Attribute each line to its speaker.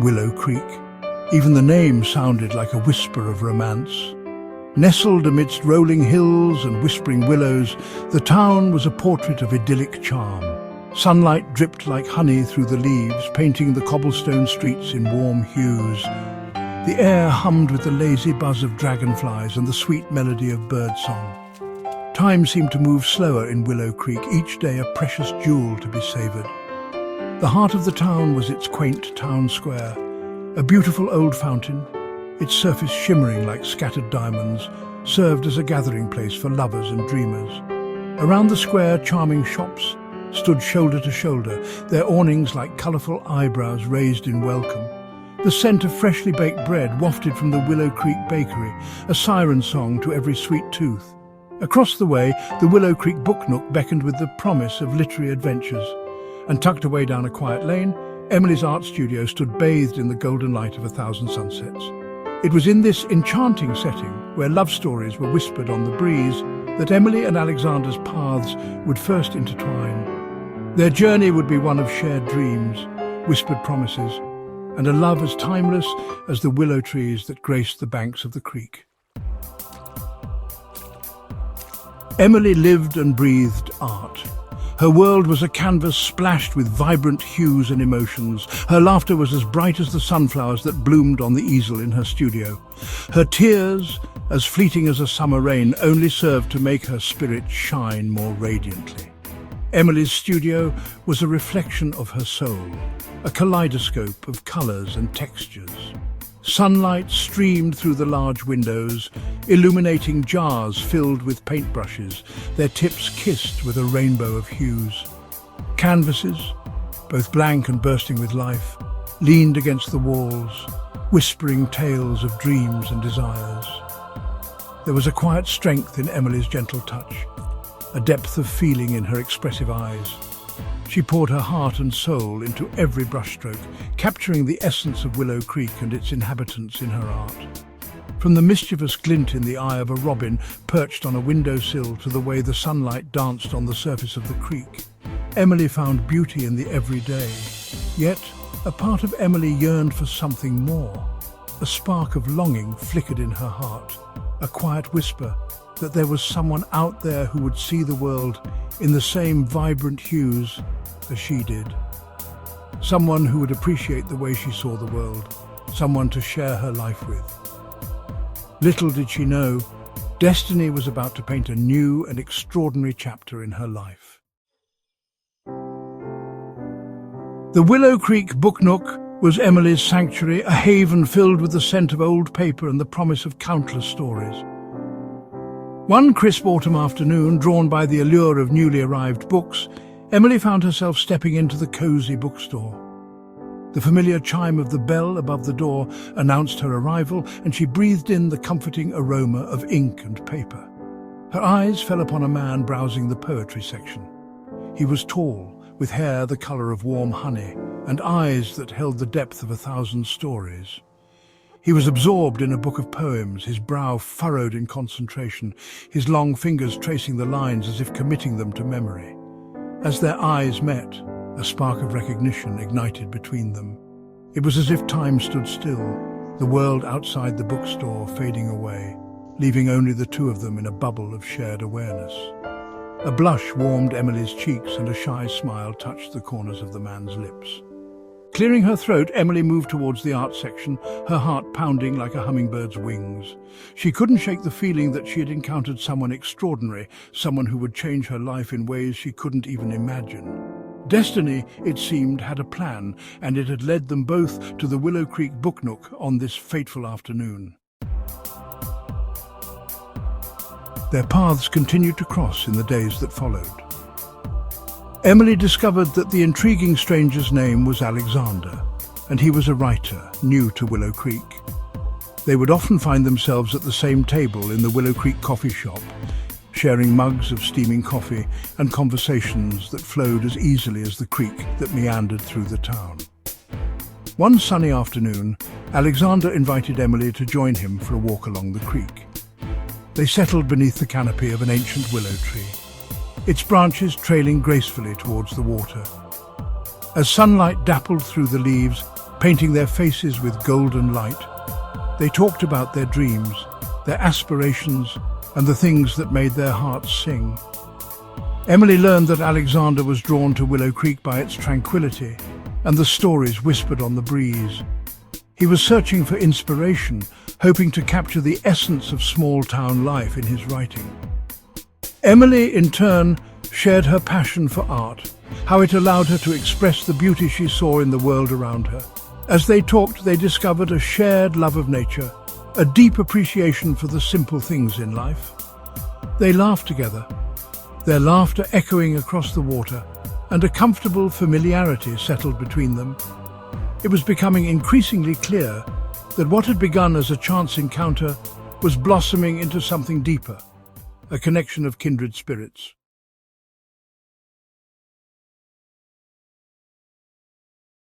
Speaker 1: Willow Creek. Even the name sounded like a whisper of romance. Nestled amidst rolling hills and whispering willows, the town was a portrait of idyllic charm. Sunlight dripped like honey through the leaves, painting the cobblestone streets in warm hues. The air hummed with the lazy buzz of dragonflies and the sweet melody of birdsong. Time seemed to move slower in Willow Creek, each day a precious jewel to be savoured. The heart of the town was its quaint town square, a beautiful old fountain, its surface shimmering like scattered diamonds, served as a gathering place for lovers and dreamers. Around the square, charming shops stood shoulder to shoulder, their awnings like colourful eyebrows raised in welcome. The scent of freshly baked bread wafted from the Willow Creek bakery, a siren song to every sweet tooth. Across the way, the Willow Creek book nook beckoned with the promise of literary adventures. And tucked away down a quiet lane, Emily's art studio stood bathed in the golden light of 1,000 sunsets. It was in this enchanting setting, where love stories were whispered on the breeze, that Emily and Alexander's paths would first intertwine. Their journey would be one of shared dreams, whispered promises, and a love as timeless as the willow trees that graced the banks of the creek. Emily lived and breathed art. Her world was a canvas splashed with vibrant hues and emotions. Her laughter was as bright as the sunflowers that bloomed on the easel in her studio. Her tears, as fleeting as a summer rain, only served to make her spirit shine more radiantly. Emily's studio was a reflection of her soul, a kaleidoscope of colours and textures. Sunlight streamed through the large windows, illuminating jars filled with paintbrushes, their tips kissed with a rainbow of hues. Canvases, both blank and bursting with life, leaned against the walls, whispering tales of dreams and desires. There was a quiet strength in Emily's gentle touch, a depth of feeling in her expressive eyes. She poured her heart and soul into every brushstroke, capturing the essence of Willow Creek and its inhabitants in her art. From the mischievous glint in the eye of a robin perched on a windowsill to the way the sunlight danced on the surface of the creek, Emily found beauty in the everyday. Yet, a part of Emily yearned for something more. A spark of longing flickered in her heart, a quiet whisper that there was someone out there who would see the world in the same vibrant hues as she did. Someone who would appreciate the way she saw the world, someone to share her life with. Little did she know, destiny was about to paint a new and extraordinary chapter in her life. The Willow Creek Book Nook was Emily's sanctuary, a haven filled with the scent of old paper and the promise of countless stories. One crisp autumn afternoon, drawn by the allure of newly arrived books, Emily found herself stepping into the cosy bookstore. The familiar chime of the bell above the door announced her arrival, and she breathed in the comforting aroma of ink and paper. Her eyes fell upon a man browsing the poetry section. He was tall, with hair the colour of warm honey, and eyes that held the depth of 1,000 stories. He was absorbed in a book of poems, his brow furrowed in concentration, his long fingers tracing the lines as if committing them to memory. As their eyes met, a spark of recognition ignited between them. It was as if time stood still, the world outside the bookstore fading away, leaving only the two of them in a bubble of shared awareness. A blush warmed Emily's cheeks and a shy smile touched the corners of the man's lips. Clearing her throat, Emily moved towards the art section, her heart pounding like a hummingbird's wings. She couldn't shake the feeling that she had encountered someone extraordinary, someone who would change her life in ways she couldn't even imagine. Destiny, it seemed, had a plan, and it had led them both to the Willow Creek Book Nook on this fateful afternoon. Their paths continued to cross in the days that followed. Emily discovered that the intriguing stranger's name was Alexander, and he was a writer, new to Willow Creek. They would often find themselves at the same table in the Willow Creek coffee shop, sharing mugs of steaming coffee and conversations that flowed as easily as the creek that meandered through the town. One sunny afternoon, Alexander invited Emily to join him for a walk along the creek. They settled beneath the canopy of an ancient willow tree, its branches trailing gracefully towards the water. As sunlight dappled through the leaves, painting their faces with golden light. They talked about their dreams, their aspirations, and the things that made their hearts sing. Emily learned that Alexander was drawn to Willow Creek by its tranquility and the stories whispered on the breeze. He was searching for inspiration, hoping to capture the essence of small-town life in his writing. Emily, in turn, shared her passion for art, how it allowed her to express the beauty she saw in the world around her. As they talked, they discovered a shared love of nature, a deep appreciation for the simple things in life. They laughed together, their laughter echoing across the water, and a comfortable familiarity settled between them. It was becoming increasingly clear that what had begun as a chance encounter was blossoming into something deeper, a connection of kindred spirits.